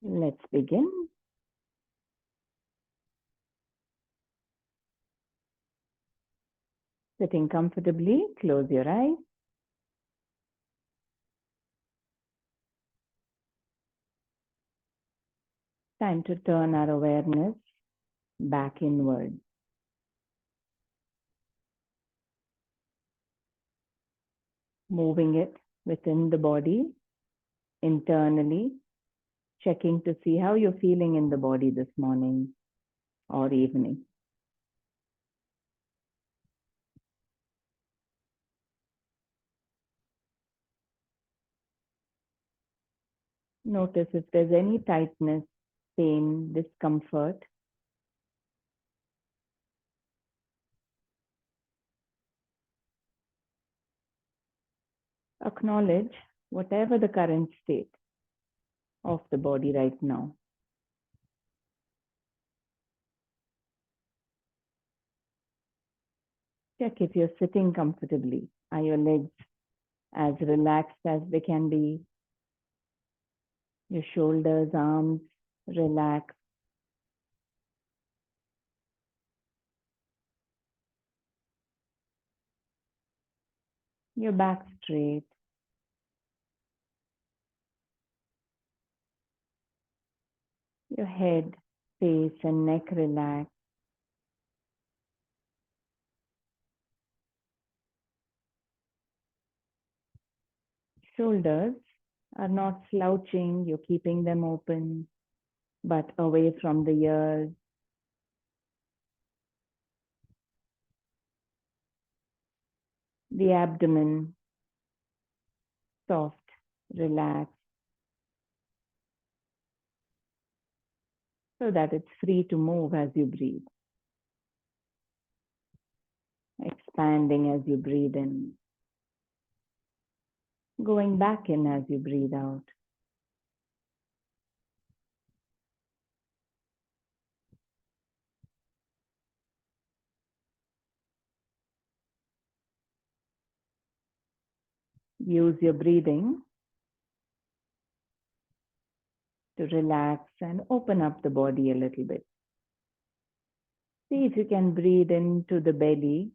Let's begin. Sitting comfortably, close your eyes. Time to turn our awareness back inward. Moving it within the body, internally, checking to see how you're feeling in the body this morning or evening. Notice if there's any tightness, pain, discomfort. Acknowledge whatever the current state of the body right now. Check if you're sitting comfortably. Are your legs as relaxed as they can be? Your shoulders, arms, relax. Your back straight. Your head, face, and neck relax. Shoulders are not slouching. You're keeping them open, but away from the ears. The abdomen, soft, relaxed, so that it's free to move as you breathe. Expanding as you breathe in. Going back in as you breathe out. Use your breathing to relax and open up the body a little bit. See if you can breathe into the belly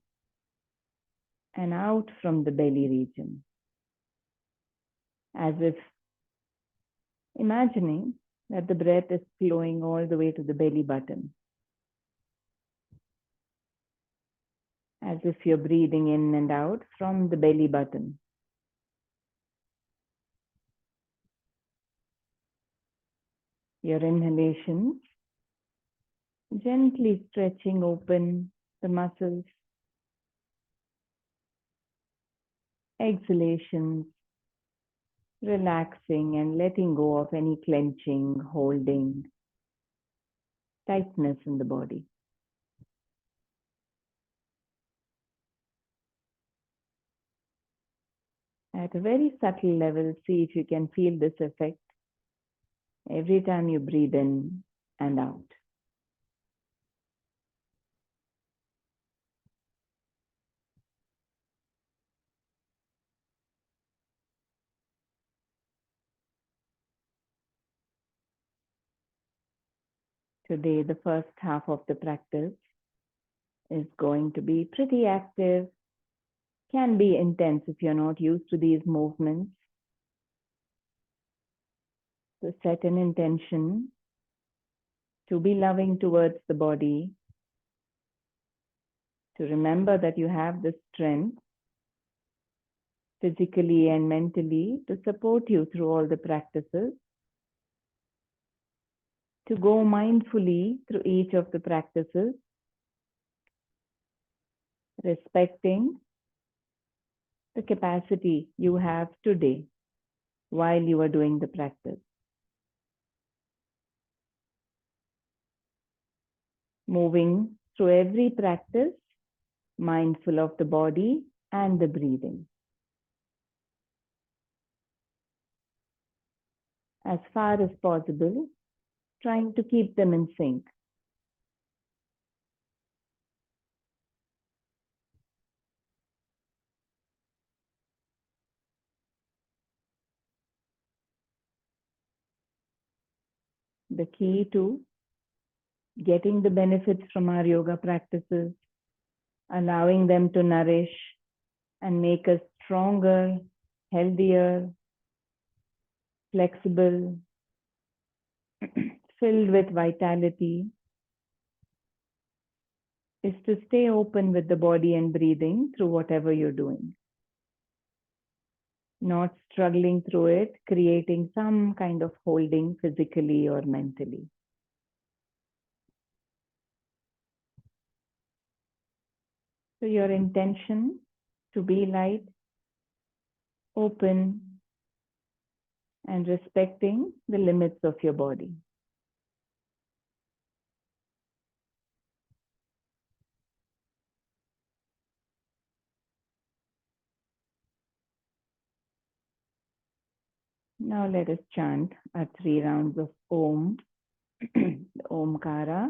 and out from the belly region, as if imagining that the breath is flowing all the way to the belly button, as if you're breathing in and out from the belly button. Your inhalations, gently stretching open the muscles. Exhalations, relaxing and letting go of any clenching, holding, tightness in the body. At a very subtle level, see if you can feel this effect every time you breathe in and out. Today, the first half of the practice is going to be pretty active, can be intense if you're not used to these movements. So set an intention to be loving towards the body, to remember that you have the strength physically and mentally to support you through all the practices, to go mindfully through each of the practices, respecting the capacity you have today while you are doing the practice. Moving through every practice, mindful of the body and the breathing. As far as possible, trying to keep them in sync. the key to getting the benefits from our yoga practices, allowing them to nourish and make us stronger, healthier, flexible, filled with vitality, is to stay open with the body and breathing through whatever you're doing. Not struggling through it, creating some kind of holding physically or mentally. So your intention to be light, open, and respecting the limits of your body. Now let us chant our 3 rounds of Om, the Omkara,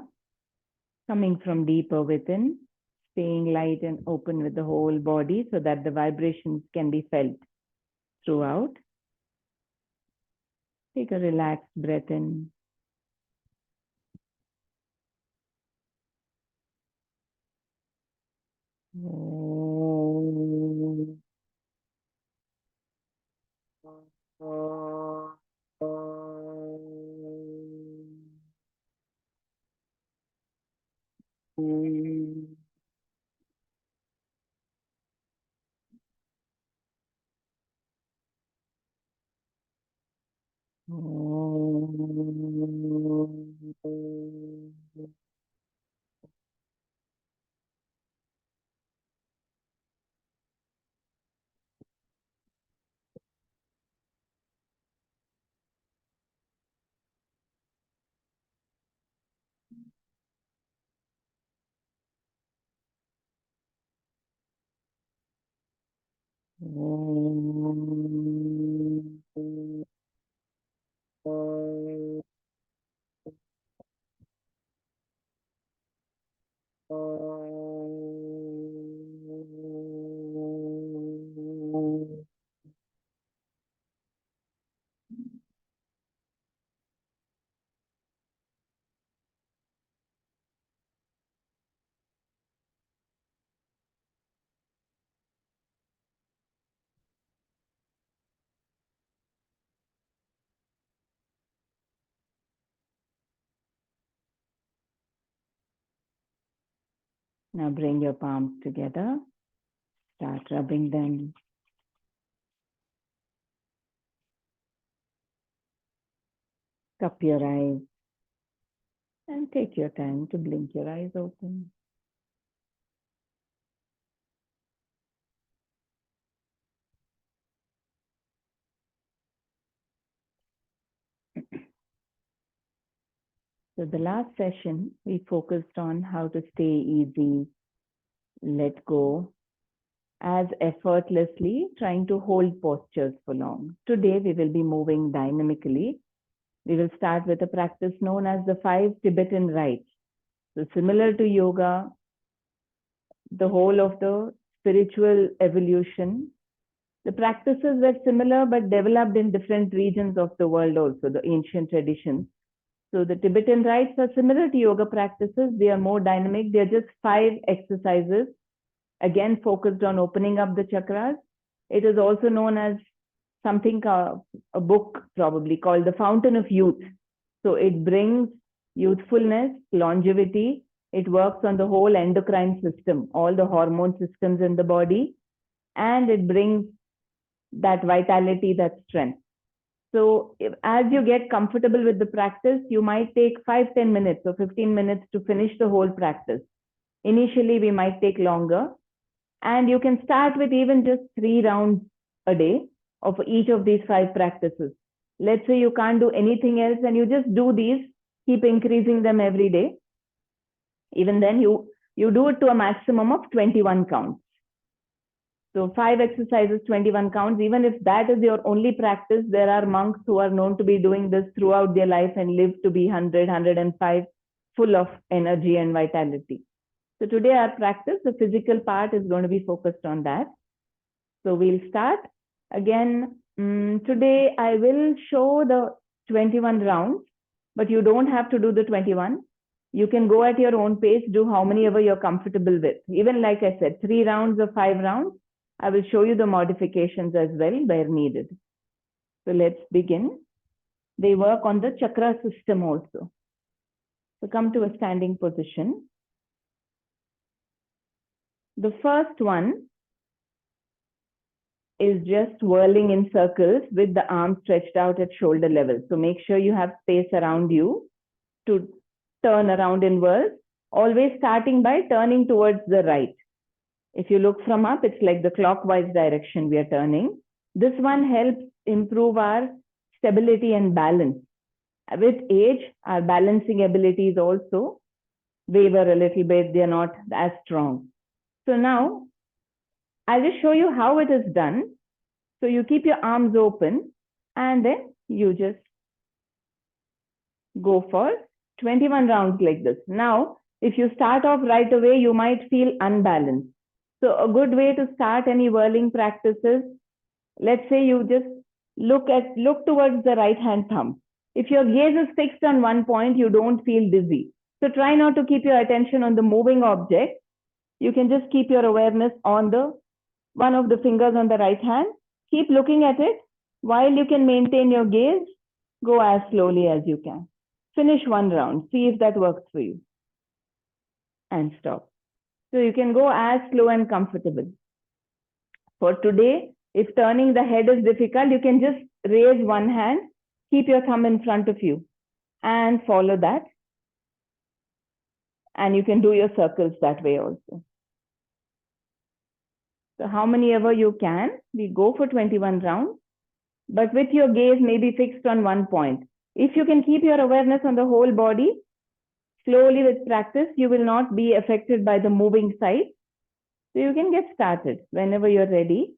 coming from deeper within, staying light and open with the whole body so that the vibrations can be felt throughout. Take a relaxed breath in. Now bring your palms together. Start rubbing them. Cup your eyes. And take your time to blink your eyes open. So the last session, we focused on how to stay easy, let go, as effortlessly trying to hold postures for long. Today, we will be moving dynamically. We will start with a practice known as the 5 Tibetan Rites. So similar to yoga, the whole of the spiritual evolution, the practices were similar but developed in different regions of the world also, the ancient traditions. So the Tibetan rites are similar to yoga practices. They are more dynamic. They are just 5 exercises, again focused on opening up the chakras. It is also known as something, a book probably called The Fountain of Youth. So it brings youthfulness, longevity. It works on the whole endocrine system, all the hormone systems in the body, and it brings that vitality, that strength. So as you get comfortable with the practice, you might take 5-10 minutes or 15 minutes to finish the whole practice. Initially, we might take longer. And you can start with even just 3 rounds a day of each of these 5 practices. Let's say you can't do anything else and you just do these, keep increasing them every day. Even then, you do it to a maximum of 21 counts. So 5 exercises, 21 counts. Even if that is your only practice, there are monks who are known to be doing this throughout their life and live to be 100, 105, full of energy and vitality. So today our practice, the physical part is going to be focused on that. So we'll start. Again, today I will show the 21 rounds. but you don't have to do the 21. You can go at your own pace, do how many ever you're comfortable with. Even like I said, 3 rounds or 5 rounds. I will show you the modifications as well where needed. So let's begin. They work on the chakra system also. So come to a standing position. The first one is just whirling in circles with the arms stretched out at shoulder level. So make sure you have space around you to turn around in whirls, always starting by turning towards the right. If you look from up, it's like the clockwise direction we are turning. This one helps improve our stability and balance. With age, our balancing abilities also waver a little bit. They're not as strong. So now, I'll just show you how it is done. So you keep your arms open and then you just go for 21 rounds like this. Now, if you start off right away, you might feel unbalanced. So a good way to start any whirling practices, let's say you just look towards the right hand thumb. If your gaze is fixed on one point, you don't feel dizzy. So try not to keep your attention on the moving object. You can just keep your awareness on the one of the fingers on the right hand. Keep looking at it. While you can maintain your gaze, go as slowly as you can. Finish one round. See if that works for you. And stop. So you can go as slow and comfortable. For today, if turning the head is difficult, you can just raise one hand, keep your thumb in front of you and follow that. And you can do your circles that way also. So how many ever you can, we go for 21 rounds, but with your gaze maybe fixed on one point. If you can keep your awareness on the whole body, slowly with practice, you will not be affected by the moving side. So you can get started whenever you're ready.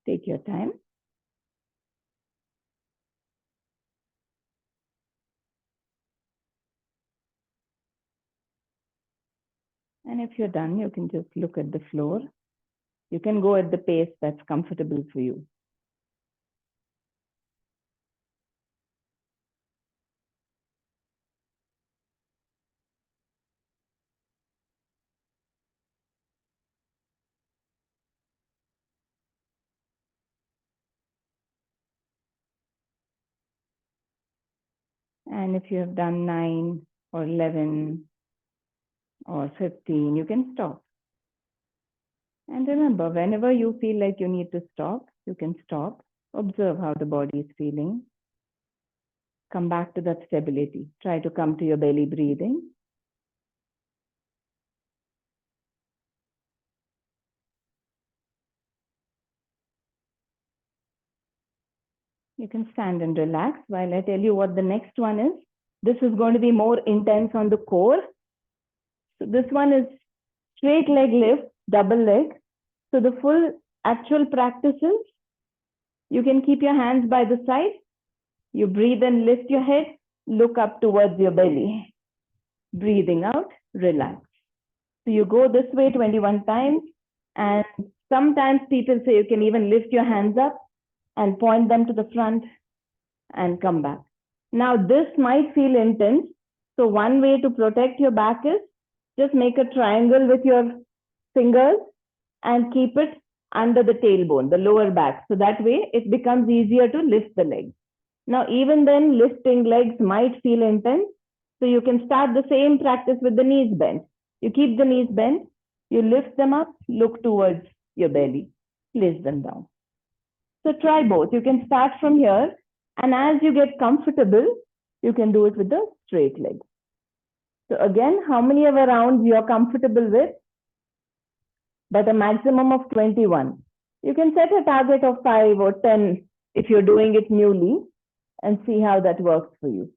Take your time. And if you're done, you can just look at the floor. You can go at the pace that's comfortable for you. And if you have done 9 or 11 or 15, you can stop. And remember, whenever you feel like you need to stop, you can stop. Observe how the body is feeling. Come back to that stability. Try to come to your belly breathing. You can stand and relax while I tell you what the next one is. This is going to be more intense on the core. So this one is straight leg lift, double leg. So the full actual practices, you can keep your hands by the side. You breathe and lift your head, look up towards your belly. Breathing out, relax. So you go this way 21 times, and sometimes people say you can even lift your hands up and point them to the front and come back. Now this might feel intense. So one way to protect your back is just make a triangle with your fingers and keep it under the tailbone, the lower back. So that way it becomes easier to lift the legs. Now, even then, lifting legs might feel intense. So you can start the same practice with the knees bent. You keep the knees bent, you lift them up, look towards your belly, place them down. So try both. You can start from here, and as you get comfortable, you can do it with the straight leg. So again, how many of rounds you're comfortable with? But a maximum of 21. You can set a target of 5 or 10 if you're doing it newly and see how that works for you.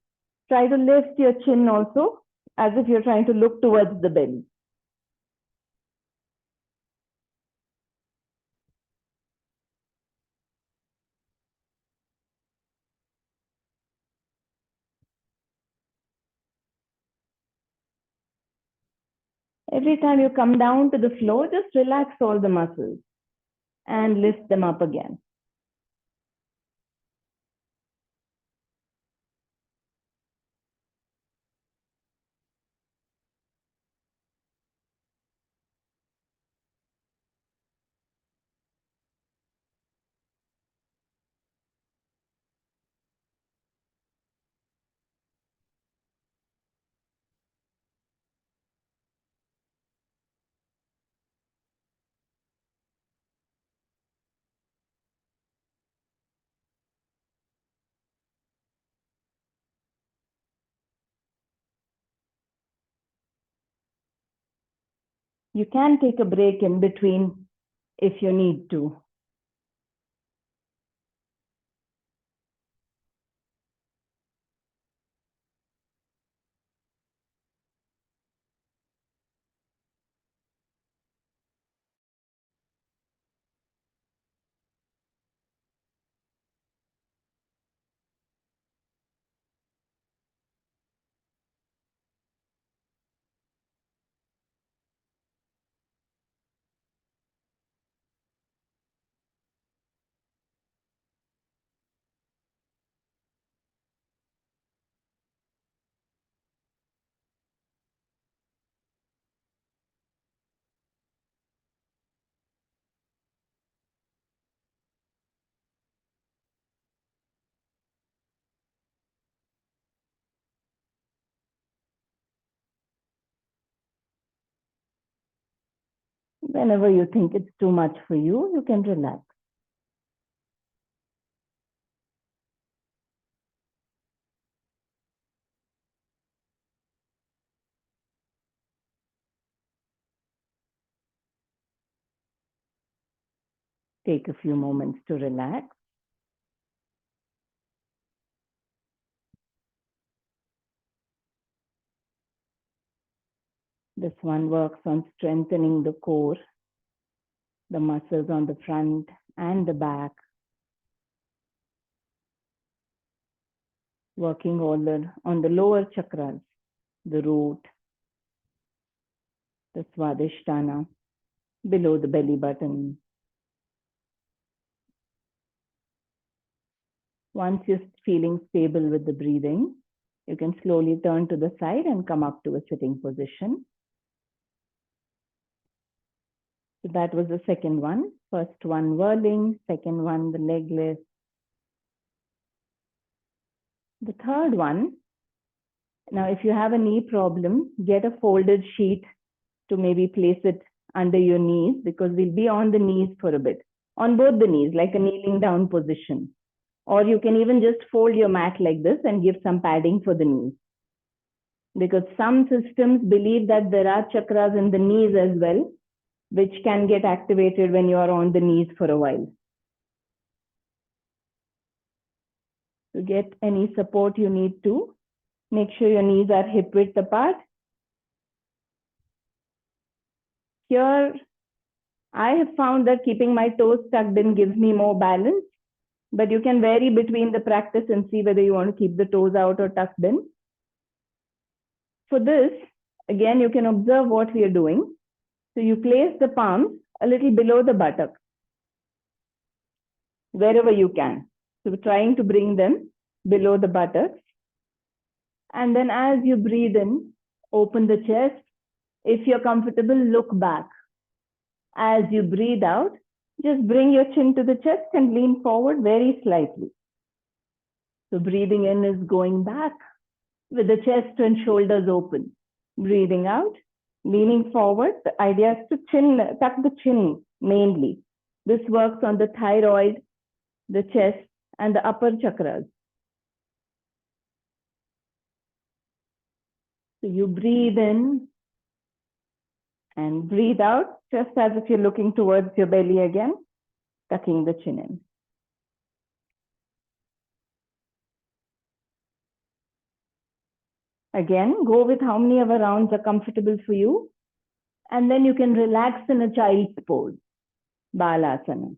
Try to lift your chin also as if you're trying to look towards the belly. Every time you come down to the floor, just relax all the muscles and lift them up again. You can take a break in between if you need to. Whenever you think it's too much for you, you can relax. Take a few moments to relax. This one works on strengthening the core, the muscles on the front and the back, working on the lower chakras, the root, the swadhisthana, below the belly button. Once you're feeling stable with the breathing, you can slowly turn to the side and come up to a sitting position. So that was the second one. First one whirling, second one the leg lift. The third one, now if you have a knee problem, get a folded sheet to maybe place it under your knees, because we'll be on the knees for a bit, on both the knees, like a kneeling down position. Or you can even just fold your mat like this and give some padding for the knees. Because some systems believe that there are chakras in the knees as well, which can get activated when you are on the knees for a while. To get any support you need to, make sure your knees are hip width apart. Here, I have found that keeping my toes tucked in gives me more balance, but you can vary between the practice and see whether you want to keep the toes out or tucked in. For this, again, you can observe what we are doing. So you place the palms a little below the buttocks, wherever you can. So we're trying to bring them below the buttocks. And then as you breathe in, open the chest. If you're comfortable, look back. As you breathe out, just bring your chin to the chest and lean forward very slightly. So breathing in is going back with the chest and shoulders open. Breathing out, leaning forward. The idea is to tuck the chin mainly. This works on the thyroid, the chest, and the upper chakras. So you breathe in and breathe out, just as if you're looking towards your belly again, tucking the chin in. Again, go with how many ever rounds are comfortable for you. And then you can relax in a child's pose, Balasana.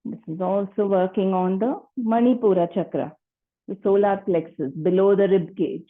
This is also working on the Manipura chakra, the solar plexus below the rib cage.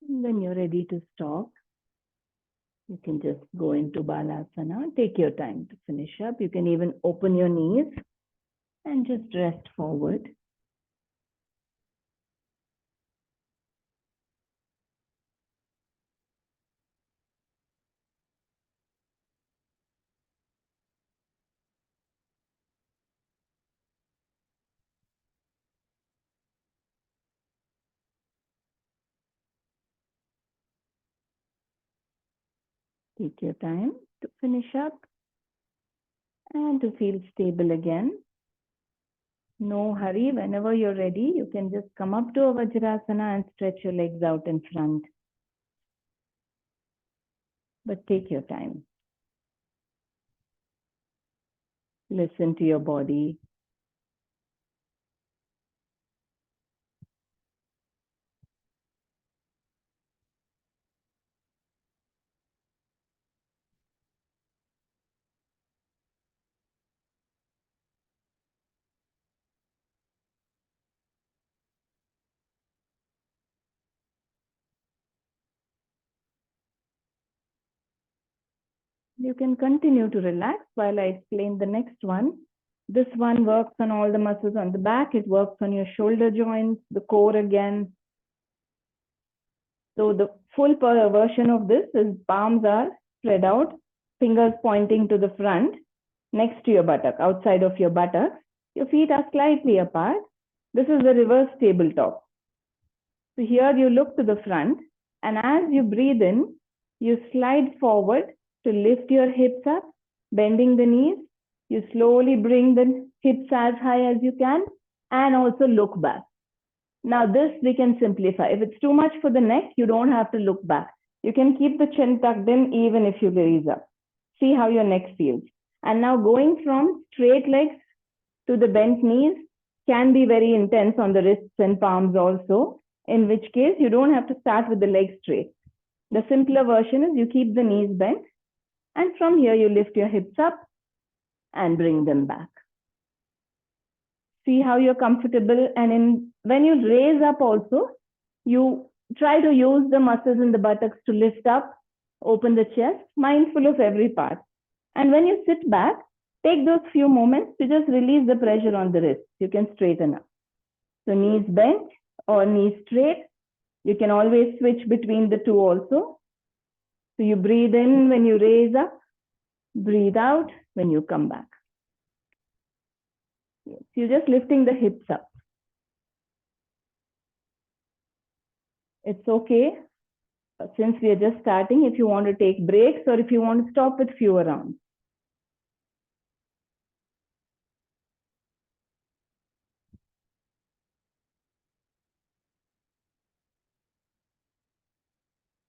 When you're ready to stop, you can just go into Balasana. Take your time to finish up. You can even open your knees and just rest forward. Take your time to finish up and to feel stable again. No hurry. Whenever you're ready, you can just come up to a Vajrasana and stretch your legs out in front. But take your time. Listen to your body. You can continue to relax while I explain the next one. This one works on all the muscles on the back. It works on your shoulder joints, the core again. So the full version of this is palms are spread out, fingers pointing to the front, next to your buttock, outside of your buttock. Your feet are slightly apart. This is the reverse tabletop. So here you look to the front, and as you breathe in, you slide forward to lift your hips up, bending the knees. You slowly bring the hips as high as you can, and also look back. Now this we can simplify. If it's too much for the neck, you don't have to look back. You can keep the chin tucked in even if you raise up. See how your neck feels. And now going from straight legs to the bent knees can be very intense on the wrists and palms also, in which case you don't have to start with the legs straight. The simpler version is you keep the knees bent, and from here you lift your hips up and bring them back. See how you're comfortable, and when you raise up also, you try to use the muscles in the buttocks to lift up, open the chest, mindful of every part. And when you sit back, take those few moments to just release the pressure on the wrists. You can straighten up. So knees bent or knees straight. You can always switch between the two also. So you breathe in when you raise up, breathe out when you come back. Yes, you're just lifting the hips up. It's okay, since we are just starting, if you want to take breaks or if you want to stop with fewer rounds.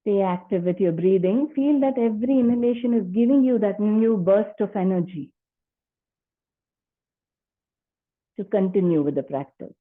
Stay active with your breathing. Feel that every inhalation is giving you that new burst of energy to continue with the practice.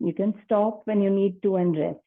You can stop when you need to and rest.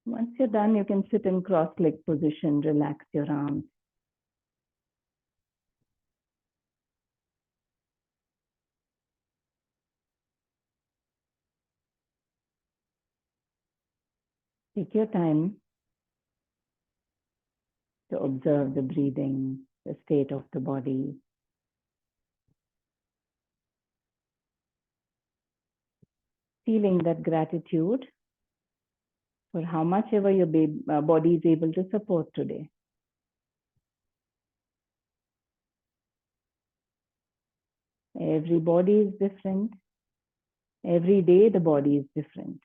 Once you're done, you can sit in cross-leg position, relax your arms. Take your time to observe the breathing, the state of the body. Feeling that gratitude for how much ever your body is able to support today. Every body is different. Every day the body is different.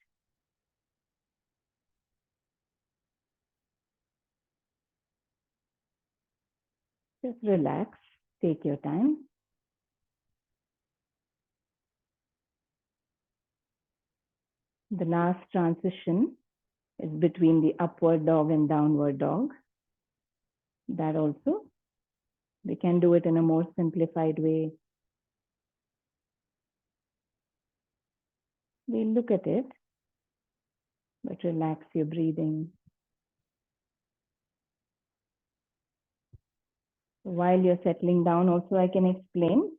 Just relax, take your time. The last transition is between the upward dog and downward dog. That also, we can do it in a more simplified way. We'll look at it, but relax your breathing. While you're settling down, also I can explain.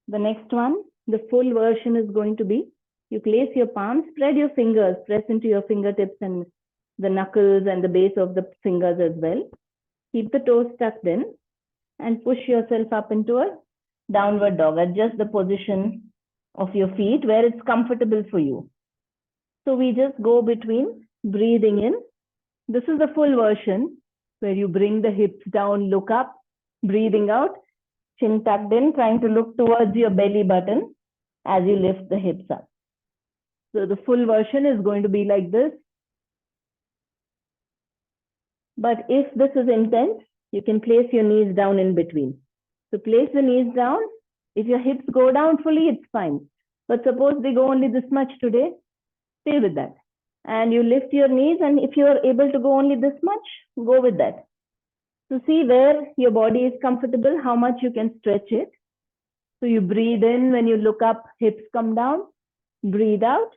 The next one, the full version is going to be, you place your palms, spread your fingers, press into your fingertips and the knuckles and the base of the fingers as well. Keep the toes tucked in and push yourself up into a downward dog. Adjust the position of your feet where it's comfortable for you. So we just go between breathing in. This is the full version where you bring the hips down, look up, breathing out, chin tucked in, trying to look towards your belly button as you lift the hips up. So the full version is going to be like this. But if this is intense, you can place your knees down in between. So place the knees down. If your hips go down fully, it's fine. But suppose they go only this much today, stay with that. And you lift your knees, and if you are able to go only this much, go with that. So see where your body is comfortable, how much you can stretch it. So you breathe in, when you look up, hips come down, breathe out,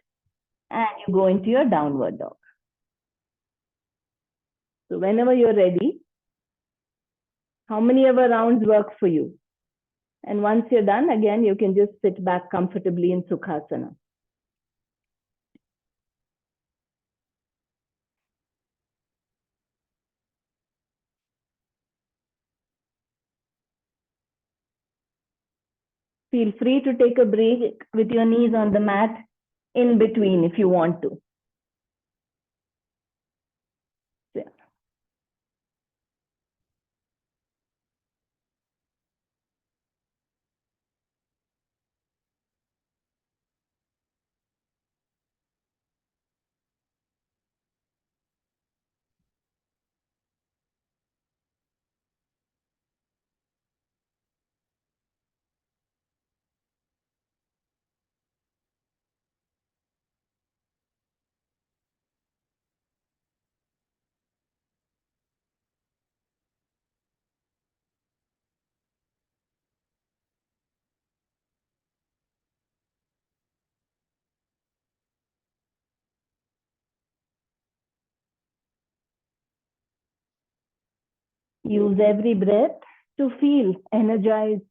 and you go into your downward dog. So whenever you're ready, how many ever rounds work for you? And once you're done, again, you can just sit back comfortably in Sukhasana. Feel free to take a break with your knees on the mat in between if you want to. Yeah. Use every breath to feel energized.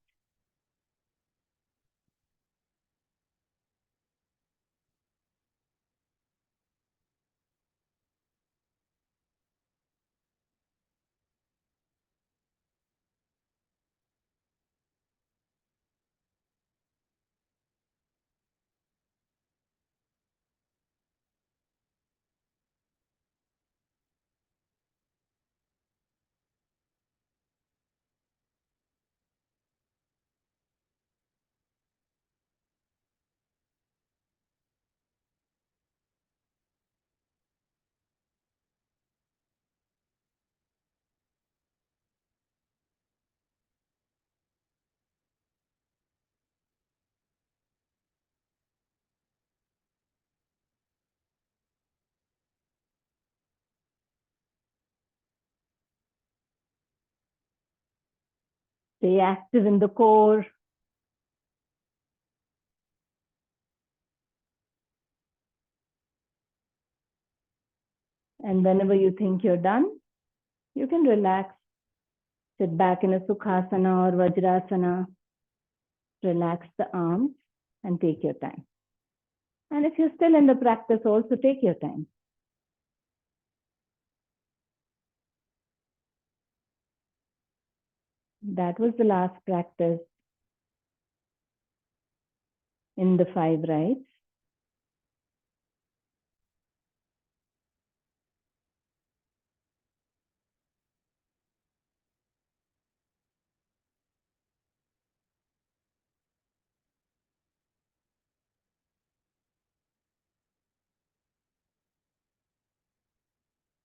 Stay active in the core. And whenever you think you're done, you can relax. Sit back in a Sukhasana or Vajrasana. Relax the arms and take your time. And if you're still in the practice, also take your time. That was the last practice in the 5 rites.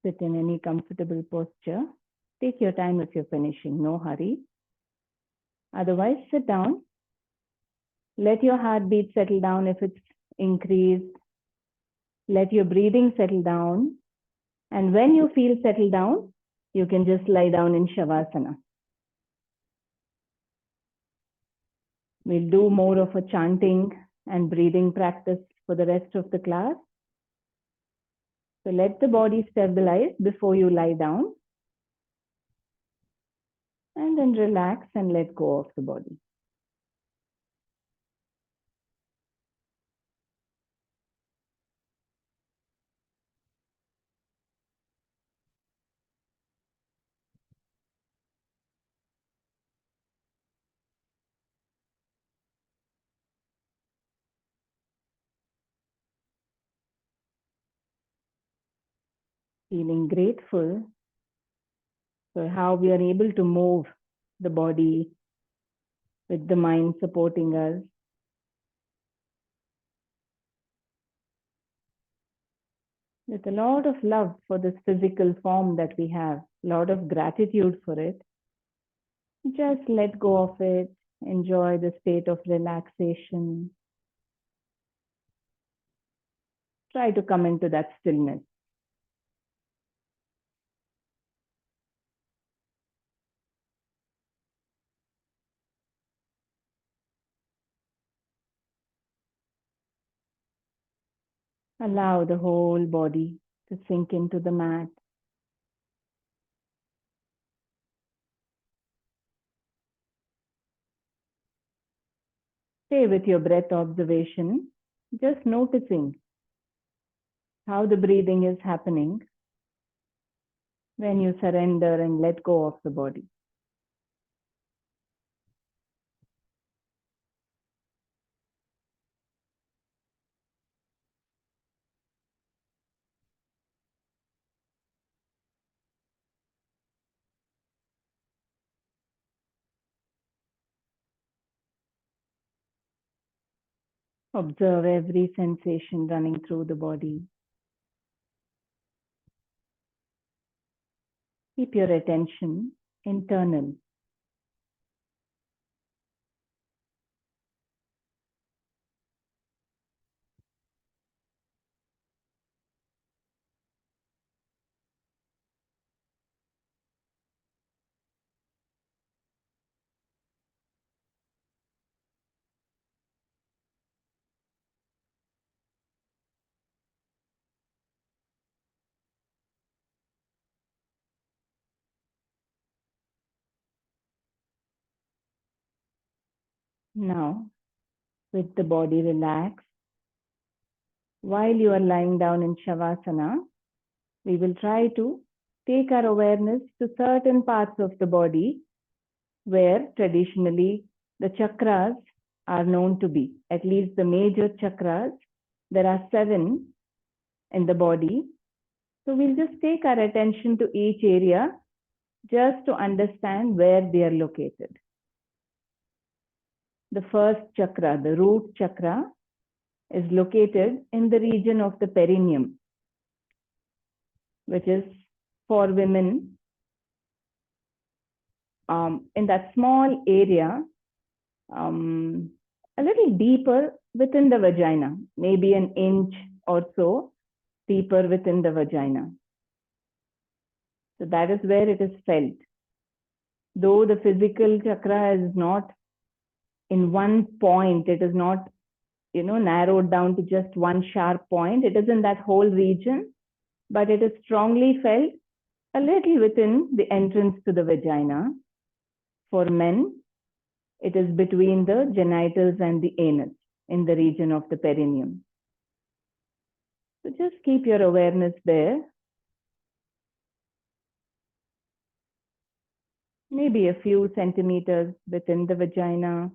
Sit in any comfortable posture. Take your time if you're finishing, no hurry. Otherwise, sit down. Let your heartbeat settle down if it's increased. Let your breathing settle down. And when you feel settled down, you can just lie down in Shavasana. We'll do more of a chanting and breathing practice for the rest of the class. So let the body stabilize before you lie down. And then relax and let go of the body. Feeling grateful for how we are able to move the body with the mind supporting us. With a lot of love for this physical form that we have, a lot of gratitude for it. Just let go of it, enjoy the state of relaxation. try to come into that stillness. Allow the whole body to sink into the mat. Stay with your breath observation, just noticing how the breathing is happening when you surrender and let go of the body. Observe every sensation running through the body. Keep your attention internal. Now, with the body relaxed, while you are lying down in Shavasana, we will try to take our awareness to certain parts of the body where traditionally the chakras are known to be, at least the major chakras. There are 7 in the body. So we'll just take our attention to each area just to understand where they are located. The first chakra, the root chakra, is located in the region of the perineum, which is for women in that small area, a little deeper within the vagina, maybe an inch or so deeper within the vagina. So that is where it is felt. Though the physical chakra is not in one point, it is not, narrowed down to just one sharp point. It is in that whole region, but it is strongly felt a little within the entrance to the vagina. For men, it is between the genitals and the anus in the region of the perineum. So just keep your awareness there. Maybe a few centimeters within the vagina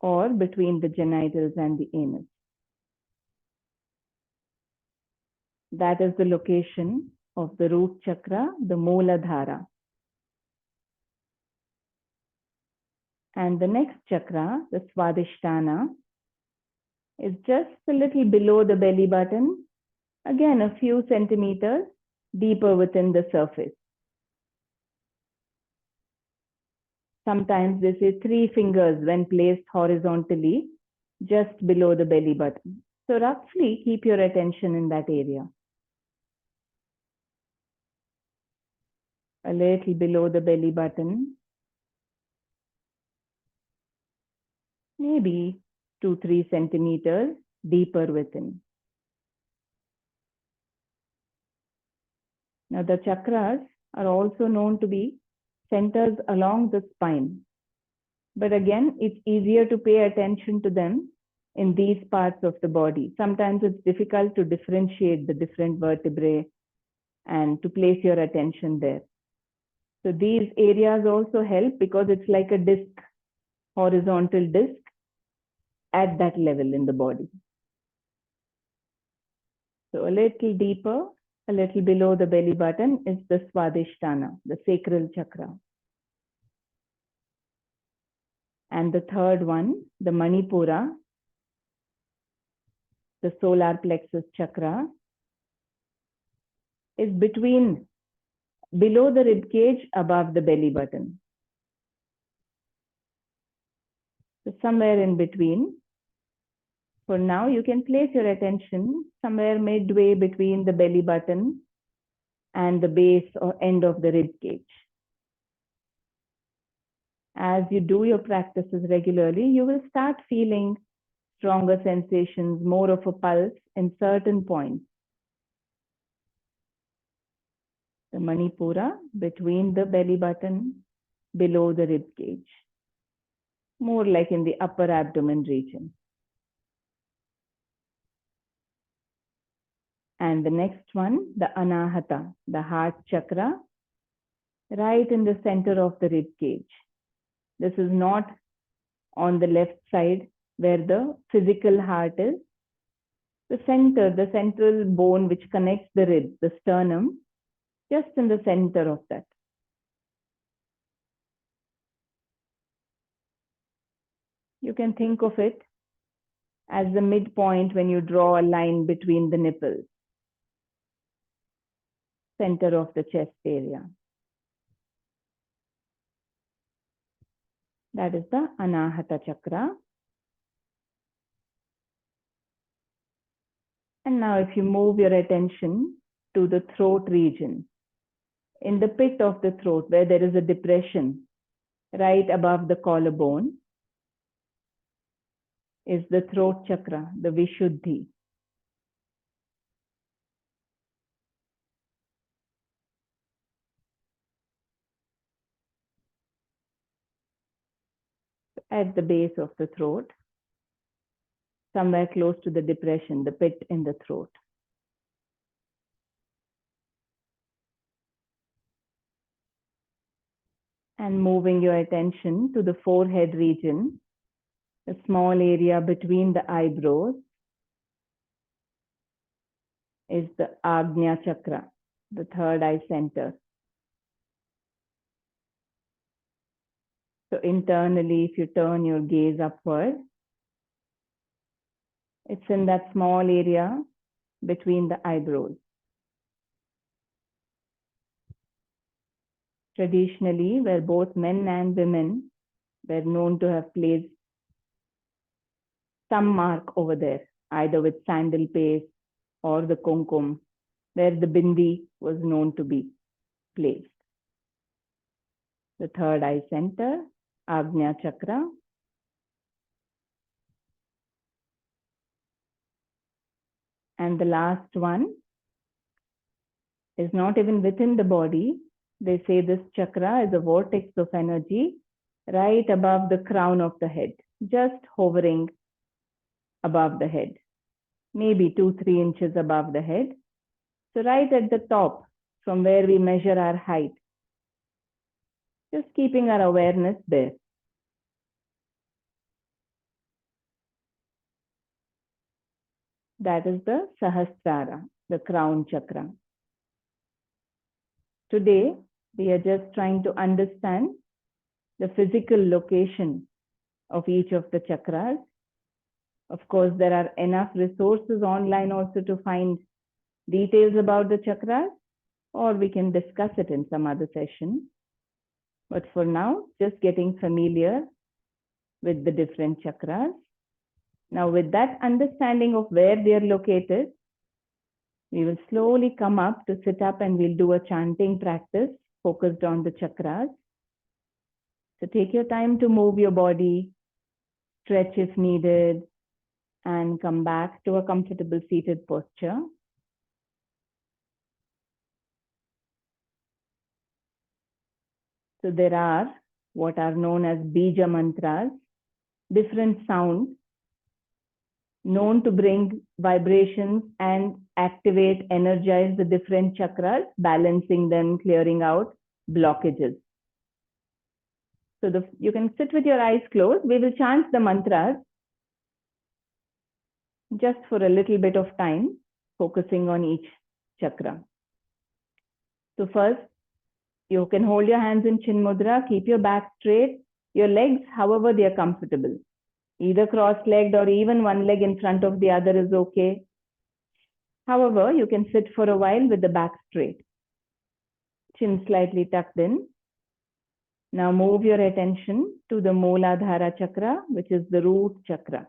or between the genitals and the anus. That is the location of the root chakra, the Mooladhara. And the next chakra, the Swadhisthana, is just a little below the belly button, again a few centimeters deeper within the surface. Sometimes they say 3 fingers when placed horizontally, just below the belly button. So roughly keep your attention in that area. A little below the belly button, maybe 2-3 centimeters deeper within. Now the chakras are also known to be centers along the spine. But again, it's easier to pay attention to them in these parts of the body. Sometimes it's difficult to differentiate the different vertebrae and to place your attention there. So these areas also help because it's like a disc, horizontal disc at that level in the body. So a little deeper, a little below the belly button is the Swadhisthana, the sacral chakra. And the third one, the Manipura, the solar plexus chakra, is below the rib cage, above the belly button. So somewhere in between. For now, you can place your attention somewhere midway between the belly button and the base or end of the rib cage. As you do your practices regularly, you will start feeling stronger sensations, more of a pulse in certain points. The Manipura between the belly button, below the rib cage, more like in the upper abdomen region. And the next one, the Anahata, the heart chakra, right in the center of the rib cage. This is not on the left side where the physical heart is. The center, the central bone which connects the ribs, the sternum, just in the center of that. You can think of it as the midpoint when you draw a line between the nipples, center of the chest area. That is the Anahata chakra. And now if you move your attention to the throat region, in the pit of the throat where there is a depression right above the collarbone is the throat chakra, the Vishuddhi. At the base of the throat, somewhere close to the depression, the pit in the throat. And moving your attention to the forehead region, the small area between the eyebrows is the Agnya chakra, the third eye center. So internally, if you turn your gaze upward, it's in that small area between the eyebrows. Traditionally, where both men and women were known to have placed some mark over there, either with sandal paste or the kumkum, where the bindi was known to be placed. The third eye center, Agnya chakra. And the last one is not even within the body. They say this chakra is a vortex of energy right above the crown of the head, just hovering above the head, maybe 2-3 inches above the head. So right at the top, from where we measure our height, just keeping our awareness there. That is the Sahasrara, the crown chakra. Today, we are just trying to understand the physical location of each of the chakras. Of course, there are enough resources online also to find details about the chakras, or we can discuss it in some other session. But for now, just getting familiar with the different chakras. Now, with that understanding of where they are located, we will slowly come up to sit up and we'll do a chanting practice focused on the chakras. So take your time to move your body, stretch if needed, and come back to a comfortable seated posture. So there are what are known as Bija mantras, different sounds known to bring vibrations and activate, energize the different chakras, balancing them, clearing out blockages. So you can sit with your eyes closed. We will chant the mantras just for a little bit of time, focusing on each chakra. So first, you can hold your hands in Chin Mudra, keep your back straight, your legs however they are comfortable. Either cross-legged or even one leg in front of the other is okay. However, you can sit for a while with the back straight. Chin slightly tucked in. Now move your attention to the Mooladhara chakra, which is the root chakra.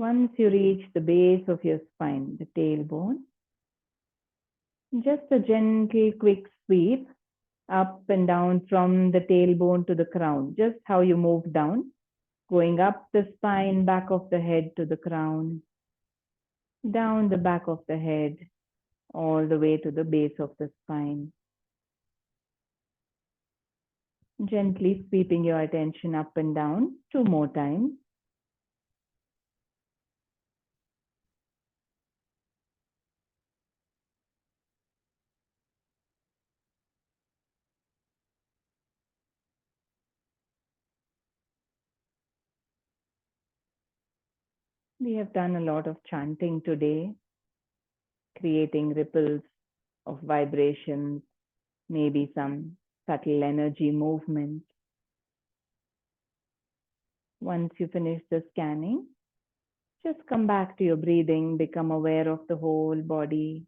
Once you reach the base of your spine, the tailbone, just a gentle, quick sweep up and down from the tailbone to the crown, just how you move down, going up the spine, back of the head to the crown, down the back of the head, all the way to the base of the spine. Gently sweeping your attention up and down 2 more times. We have done a lot of chanting today, creating ripples of vibrations, maybe some subtle energy movement. Once you finish the scanning, just come back to your breathing, become aware of the whole body.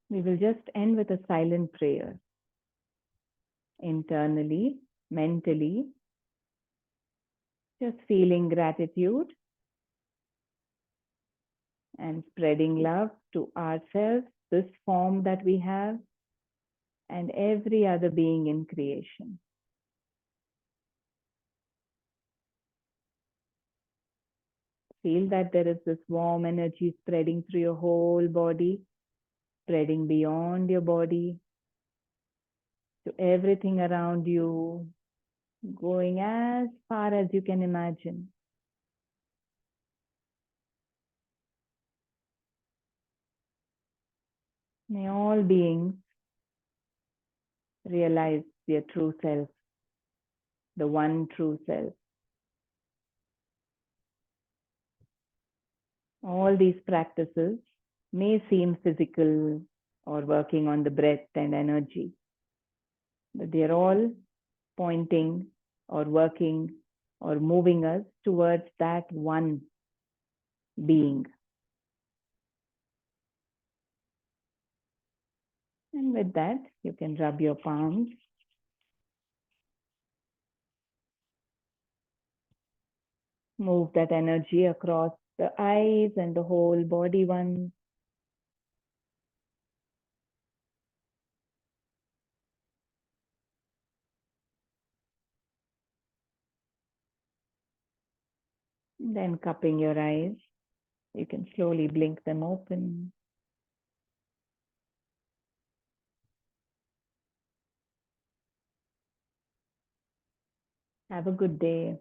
We will just end with a silent prayer. Internally, mentally, just feeling gratitude and spreading love to ourselves, this form that we have, and every other being in creation. Feel that there is this warm energy spreading through your whole body, spreading beyond your body to everything around you, going as far as you can imagine. May all beings realize their true self, the one true self. All these practices may seem physical or working on the breath and energy, but they're all pointing or working or moving us towards that one being. And with that, you can rub your palms. Move that energy across the eyes and the whole body once. Then cupping your eyes, you can slowly blink them open. Have a good day.